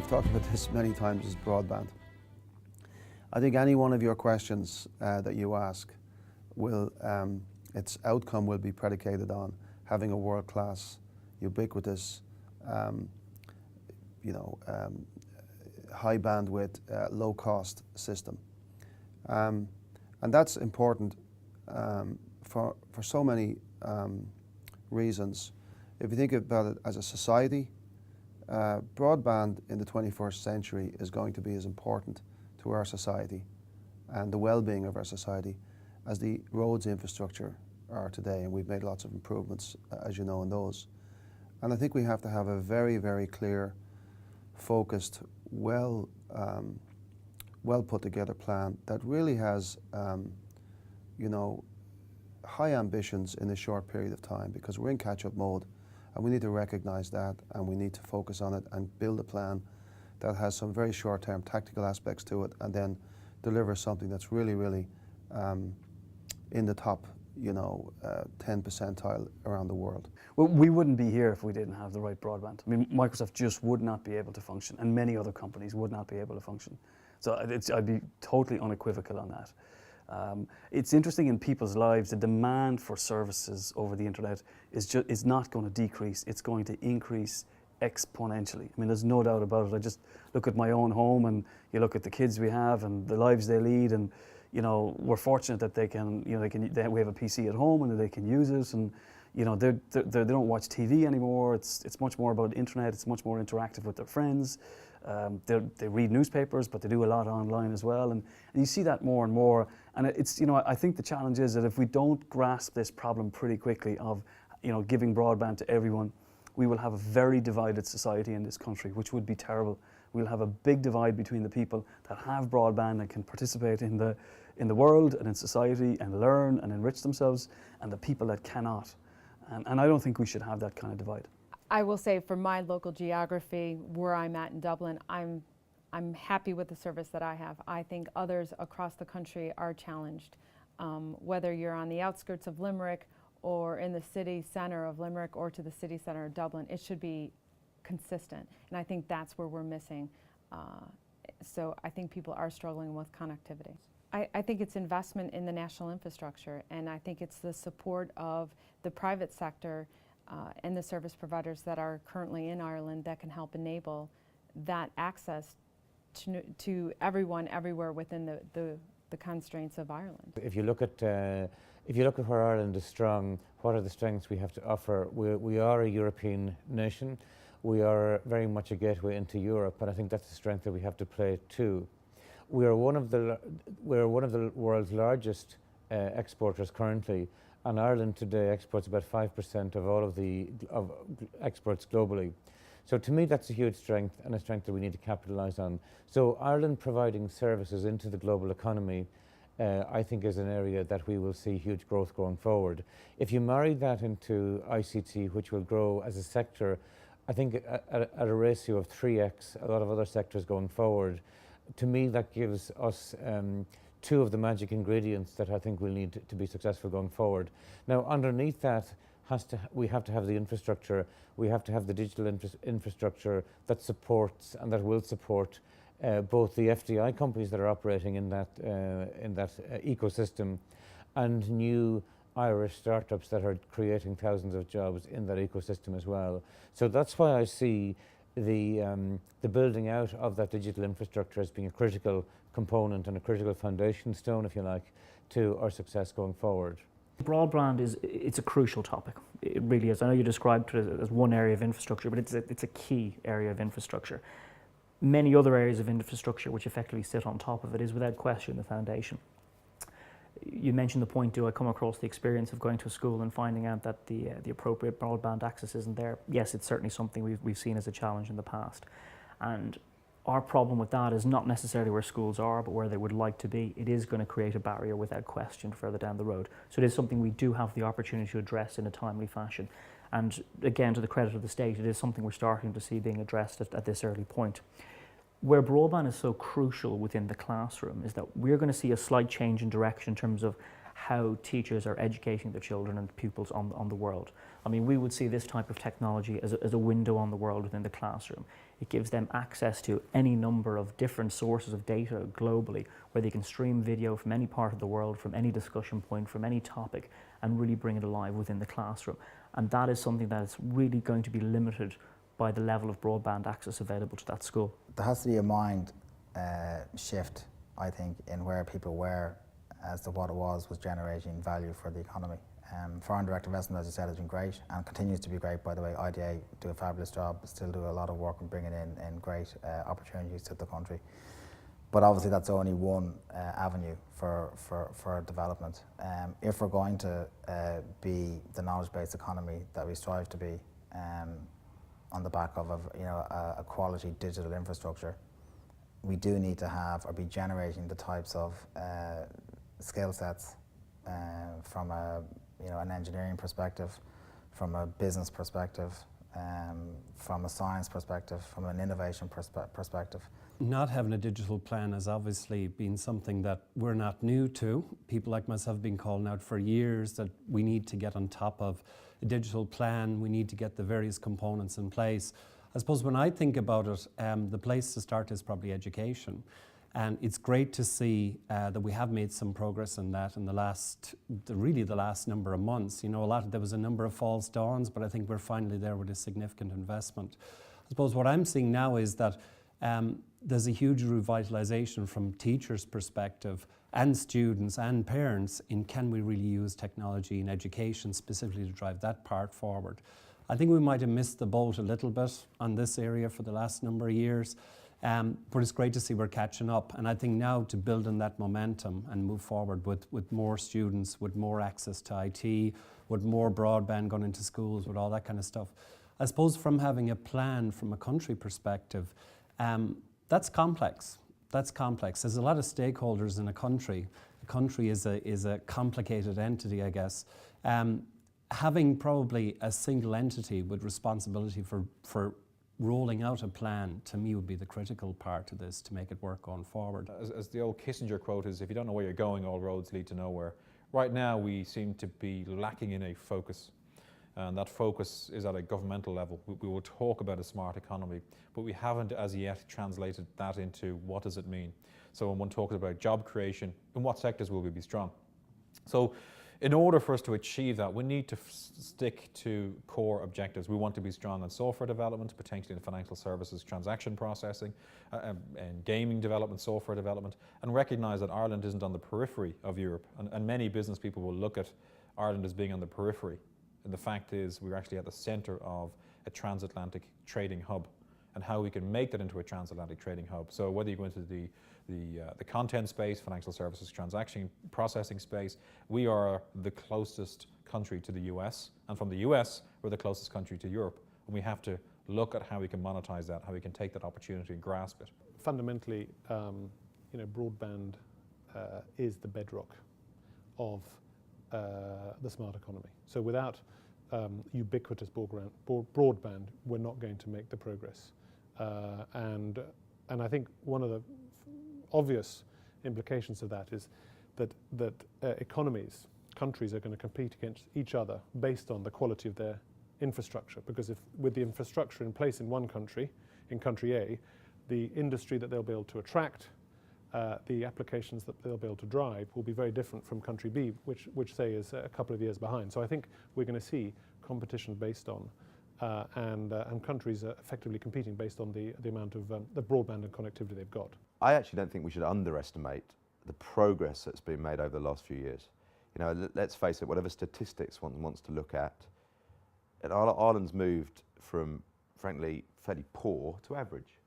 we've talked about this many times, is broadband. I think any one of your questions that you ask will, its outcome will be predicated on having a world-class, ubiquitous, high bandwidth, low cost system. And that's important for so many reasons. If you think about it as a society, broadband in the 21st century is going to be as important to our society and the well-being of our society as the roads infrastructure are today, and we've made lots of improvements, as you know, in those. And I think we have to have a very, very clear, focused, well put together plan that really has, high ambitions in a short period of time, because we're in catch-up mode. And we need to recognize that, and we need to focus on it and build a plan that has some very short-term tactical aspects to it, and then deliver something that's really, really in the top, 10 percentile around the world. Well, we wouldn't be here if we didn't have the right broadband. I mean, Microsoft just would not be able to function, and many other companies would not be able to function. So I'd be totally unequivocal on that. It's interesting in people's lives, the demand for services over the internet is not going to decrease, it's going to increase exponentially. I mean, there's no doubt about it. I just look at my own home, and you look at the kids we have and the lives they lead, and we're fortunate that we have a PC at home and that they can use it, and they don't watch TV anymore. It's much more about internet. It's much more interactive with their friends. They read newspapers, but they do a lot online as well, and you see that more and more. And I think the challenge is that if we don't grasp this problem pretty quickly of giving broadband to everyone, we will have a very divided society in this country, which would be terrible. We'll have a big divide between the people that have broadband and can participate in the world and in society and learn and enrich themselves, and the people that cannot. And I don't think we should have that kind of divide. I will say, for my local geography, where I'm at in Dublin, I'm happy with the service that I have. I think others across the country are challenged. Whether you're on the outskirts of Limerick or in the city center of Limerick or to the city center of Dublin, it should be consistent. And I think that's where we're missing. So I think people are struggling with connectivity. I think it's investment in the national infrastructure, and I think it's the support of the private sector and the service providers that are currently in Ireland that can help enable that access to everyone, everywhere within the constraints of Ireland. If you look at where Ireland is strong, what are the strengths we have to offer? We are a European nation. We are very much a gateway into Europe, and I think that's the strength that we have to play too. We're one of the world's largest exporters currently, and Ireland today exports about 5% of all of the exports globally. So to me, that's a huge strength, and a strength that we need to capitalise on. So Ireland providing services into the global economy, I think, is an area that we will see huge growth going forward. If you marry that into ICT, which will grow as a sector, I think at a ratio of 3x a lot of other sectors going forward, to me that gives us two of the magic ingredients that I think we'll need to be successful going forward. Now, underneath that, we have to have the infrastructure. We have to have the digital infrastructure that supports and that will support both the FDI companies that are operating in that ecosystem, and new Irish startups that are creating thousands of jobs in that ecosystem as well. So that's why I see the building out of that digital infrastructure as being a critical component and a critical foundation stone, if you like, to our success going forward. Broadband it's a crucial topic. It really is. I know you described it as one area of infrastructure, but it's a key area of infrastructure. Many other areas of infrastructure which effectively sit on top of it is without question the foundation. You mentioned the point, do I come across the experience of going to a school and finding out that the appropriate broadband access isn't there? Yes, it's certainly something we've seen as a challenge in the past. And our problem with that is not necessarily where schools are, but where they would like to be. It is going to create a barrier without question further down the road. So it is something we do have the opportunity to address in a timely fashion. And again, to the credit of the state, it is something we're starting to see being addressed at this early point. Where broadband is so crucial within the classroom is that we're going to see a slight change in direction in terms of how teachers are educating their children and pupils on the world. I mean, we would see this type of technology as a window on the world within the classroom. It gives them access to any number of different sources of data globally, where they can stream video from any part of the world, from any discussion point, from any topic, and really bring it alive within the classroom. And that is something that is really going to be limited by the level of broadband access available to that school. There has to be a mind shift, I think, in where people were as to what it was generating value for the economy. Foreign direct investment, as you said, has been great and continues to be great, by the way. IDA do a fabulous job, still do a lot of work in bringing in great opportunities to the country. But obviously that's only one avenue for development. If we're going to be the knowledge-based economy that we strive to be, on the back of a quality digital infrastructure, we do need to have or be generating the types of skill sets from an engineering perspective, from a business perspective, from a science perspective, from an innovation perspective. Not having a digital plan has obviously been something that we're not new to. People like myself have been calling out for years that we need to get on top of a digital plan, we need to get the various components in place. I suppose when I think about it, the place to start is probably education. And it's great to see that we have made some progress in that in the last number of months. You know, there was a number of false dawns, but I think we're finally there with a significant investment. I suppose what I'm seeing now is that there's a huge revitalization from teachers' perspective and students and parents in can we really use technology in education specifically to drive that part forward. I think we might have missed the boat a little bit on this area for the last number of years. But it's great to see we're catching up, and I think now to build on that momentum and move forward with more students, with more access to IT, with more broadband going into schools, with all that kind of stuff. I suppose from having a plan from a country perspective, that's complex. That's complex. There's a lot of stakeholders in a country. A country is a complicated entity, I guess. Having probably a single entity with responsibility for rolling out a plan, to me, would be the critical part of this to make it work going forward. As the old Kissinger quote is, if you don't know where you're going, all roads lead to nowhere. Right now, we seem to be lacking in a focus. And that focus is at a governmental level. We will talk about a smart economy, but we haven't as yet translated that into what does it mean. So when one talks about job creation, in what sectors will we be strong? So in order for us to achieve that, we need to stick to core objectives. We want to be strong in software development, potentially in financial services, transaction processing, and gaming development, software development, and recognize that Ireland isn't on the periphery of Europe. And many business people will look at Ireland as being on the periphery. And the fact is we're actually at the center of a transatlantic trading hub, and how we can make that into a transatlantic trading hub. So whether you go into the content space, financial services, transaction processing space, we are the closest country to the US, and from the US, we're the closest country to Europe. And we have to look at how we can monetize that, how we can take that opportunity and grasp it. Fundamentally, broadband is the bedrock of the smart economy. So without ubiquitous broadband, we're not going to make the progress. And I think one of the obvious implications of that is that countries are going to compete against each other based on the quality of their infrastructure. Because if with the infrastructure in place in one country, in country A, the industry that they'll be able to attract, the applications that they'll be able to drive will be very different from country B, which say is a couple of years behind. So I think we're going to see competition based on and countries are effectively competing based on the amount of the broadband and connectivity they've got. I actually don't think we should underestimate the progress that's been made over the last few years. You know, let's face it, whatever statistics one wants to look at, Ireland's moved from, frankly, fairly poor to average.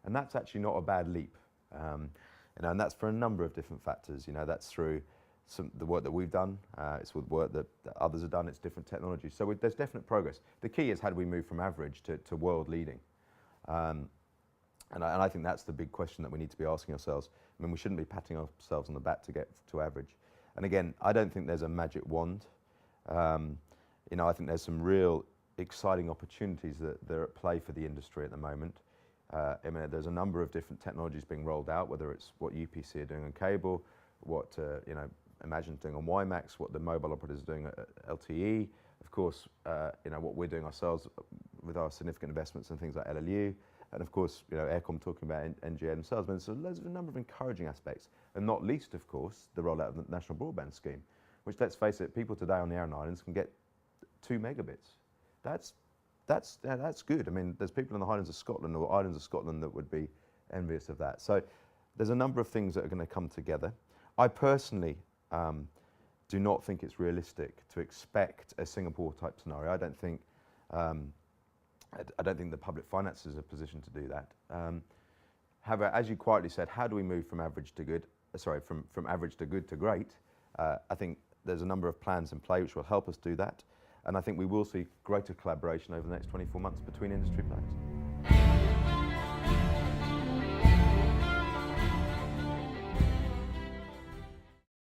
And that's actually not a bad leap. And that's for a number of different factors. You know, that's through the work that we've done, it's with work that others have done, it's different technologies. So there's definite progress. The key is how do we move from average to world leading? And I think that's the big question that we need to be asking ourselves. I mean, we shouldn't be patting ourselves on the back to get to average. And again, I don't think there's a magic wand. I think there's some real exciting opportunities that are at play for the industry at the moment. There's a number of different technologies being rolled out, whether it's what UPC are doing on cable, what Imagine doing on WiMAX, what the mobile operators are doing at LTE, of course, what we're doing ourselves with our significant investments in things like LLU, and of course, Aircom talking about NGA themselves. I mean, there's a number of encouraging aspects, and not least, of course, the rollout of the National Broadband Scheme, which, let's face it, people today on the Aran Islands can get 2 megabits. That's good. I mean, there's people in the Highlands of Scotland or Islands of Scotland that would be envious of that. So there's a number of things that are going to come together. I personally do not think it's realistic to expect a Singapore-type scenario. I don't think the public finances are positioned to do that. However, as you quietly said, how do we move from average to good? From average to good to great? I think there's a number of plans in play which will help us do that. And I think we will see greater collaboration over the next 24 months between industry players.